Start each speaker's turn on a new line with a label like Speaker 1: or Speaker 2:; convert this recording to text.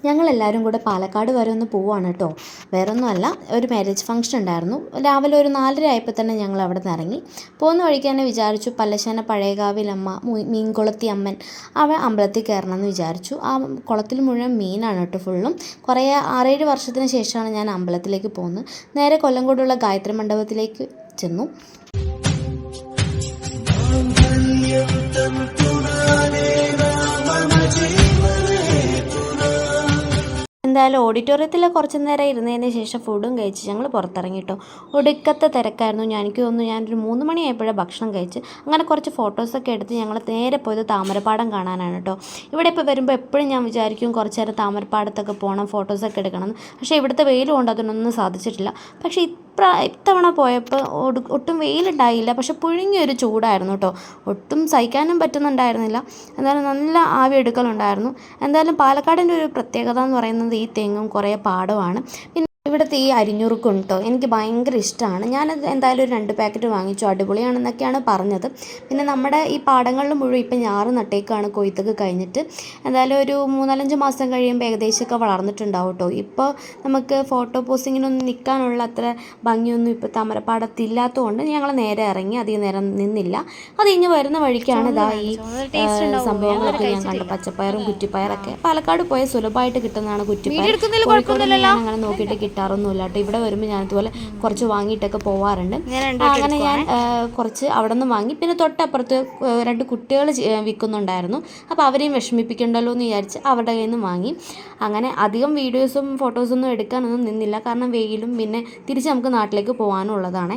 Speaker 1: ഞങ്ങളെല്ലാവരും കൂടെ പാലക്കാട് വരെ ഒന്ന് പോവുകയാണ് കേട്ടോ. വേറൊന്നുമല്ല, ഒരു മാരേജ് ഫംഗ്ഷൻ ഉണ്ടായിരുന്നു. രാവിലെ ഒരു 4:30 ആയപ്പോൾ തന്നെ ഞങ്ങൾ അവിടെ നിന്ന് ഇറങ്ങി. പോകുന്ന വഴിക്ക് തന്നെ വിചാരിച്ചു പല്ലശ്ശന പഴയകാവിലമ്മ, മീൻകുളത്തി അമ്മൻ അമ്പലത്തിൽ കയറണമെന്ന് വിചാരിച്ചു. ആ കുളത്തിൽ മുഴുവൻ മീനാണ് കേട്ടോ ഫുള്ളും. കുറേ 6-7 വർഷത്തിന് ശേഷമാണ് ഞാൻ അമ്പലത്തിലേക്ക് പോകുന്നത്. നേരെ കൊല്ലംകോടുള്ള ഗായത്രി മണ്ഡപത്തിലേക്ക് ചെന്നു. എന്തായാലും ഓഡിറ്റോറിയത്തിൽ കുറച്ച് നേരം ഇരുന്നതിന് ശേഷം ഫുഡും കഴിച്ച് ഞങ്ങൾ പുറത്തിറങ്ങി കേട്ടോ. ഒടുക്കത്തെ തിരക്കായിരുന്നു. എനിക്ക് തോന്നുന്നു ഞാനൊരു 3 മണിയായപ്പോഴേ ഭക്ഷണം കഴിച്ച്. അങ്ങനെ കുറച്ച് ഫോട്ടോസൊക്കെ എടുത്ത് ഞങ്ങൾ നേരെ പോയത് താമരപ്പാടം കാണാനാണ് കേട്ടോ. ഇവിടെ ഇപ്പോൾ വരുമ്പോൾ എപ്പോഴും ഞാൻ വിചാരിക്കും കുറച്ച് നേരം താമരപ്പാടത്തൊക്കെ പോകണം, ഫോട്ടോസൊക്കെ എടുക്കണം. പക്ഷേ ഇവിടുത്തെ വെയിൽ കൊണ്ട് അതിനൊന്നും സാധിച്ചിട്ടില്ല. പക്ഷേ ഇത്തവണ പോയപ്പോൾ ഒട്ടും വെയിലുണ്ടായില്ല, പക്ഷെ പുഴുങ്ങിയൊരു ചൂടായിരുന്നു കേട്ടോ. ഒട്ടും സഹിക്കാനും പറ്റുന്നുണ്ടായിരുന്നില്ല. എന്തായാലും നല്ല ആവി എടുക്കലുണ്ടായിരുന്നു. എന്തായാലും പാലക്കാടിൻ്റെ ഒരു പ്രത്യേകത എന്ന് പറയുന്നത് ഈ തെങ്ങും കുറേ പാടമാണ്. പിന്നെ ഇവിടുത്തെ ഈ അരിഞ്ഞുറുക്കും കേട്ടോ എനിക്ക് ഭയങ്കര ഇഷ്ടമാണ്. ഞാനത് എന്തായാലും ഒരു 2 പാക്കറ്റ് വാങ്ങിച്ചു. അടിപൊളിയാണെന്നൊക്കെയാണ് പറഞ്ഞത്. പിന്നെ നമ്മുടെ ഈ പാടങ്ങളിൽ മുഴുവൻ ഇപ്പം ഞാറ് നട്ടേക്കാണ്, കൊയ്ത്തൊക്കെ കഴിഞ്ഞിട്ട്. എന്തായാലും ഒരു 3-4 മാസം കഴിയുമ്പോൾ ഏകദേശമൊക്കെ വളർന്നിട്ടുണ്ടാവും കേട്ടോ. ഇപ്പോൾ നമുക്ക് ഫോട്ടോ പോസിങ്ങിനൊന്നും നിൽക്കാനുള്ള അത്ര ഭംഗിയൊന്നും ഇപ്പോൾ താമരപ്പാടത്തില്ലാത്തതുകൊണ്ട് ഞങ്ങൾ നേരെ ഇറങ്ങി. അധികം നേരം നിന്നില്ല. അത് കഴിഞ്ഞ് വരുന്ന വഴിക്കാണ് ഇതാ ഈ സംഭവങ്ങളൊക്കെ ഞാൻ കണ്ടു. പച്ചപ്പയറും കുറ്റിപ്പയറൊക്കെ പാലക്കാട് പോയാൽ സുലഭമായിട്ട് കിട്ടുന്നതാണ് കുറ്റിപ്പയർ. കോഴിക്കോട് ഞാൻ അങ്ങനെ നോക്കിയിട്ട് കിട്ടാറൊന്നുമില്ല കേട്ടോ. ഇവിടെ വരുമ്പോൾ ഞാൻ ഇതുപോലെ കുറച്ച് വാങ്ങിയിട്ടൊക്കെ പോവാറുണ്ട്. അങ്ങനെ ഞാൻ കുറച്ച് അവിടെ നിന്ന് വാങ്ങി. പിന്നെ തൊട്ടപ്പുറത്ത് 2 കുട്ടികൾ വിൽക്കുന്നുണ്ടായിരുന്നു. അപ്പോൾ അവരെയും വിഷമിപ്പിക്കണ്ടല്ലോ എന്ന് വിചാരിച്ച് അവരുടെ കയ്യിൽ നിന്ന് വാങ്ങി. അങ്ങനെ അധികം വീഡിയോസും ഫോട്ടോസൊന്നും എടുക്കാനൊന്നും നിന്നില്ല, കാരണം വെയിലും പിന്നെ തിരിച്ച് നമുക്ക് നാട്ടിലേക്ക് പോകാനും ഉള്ളതാണ്.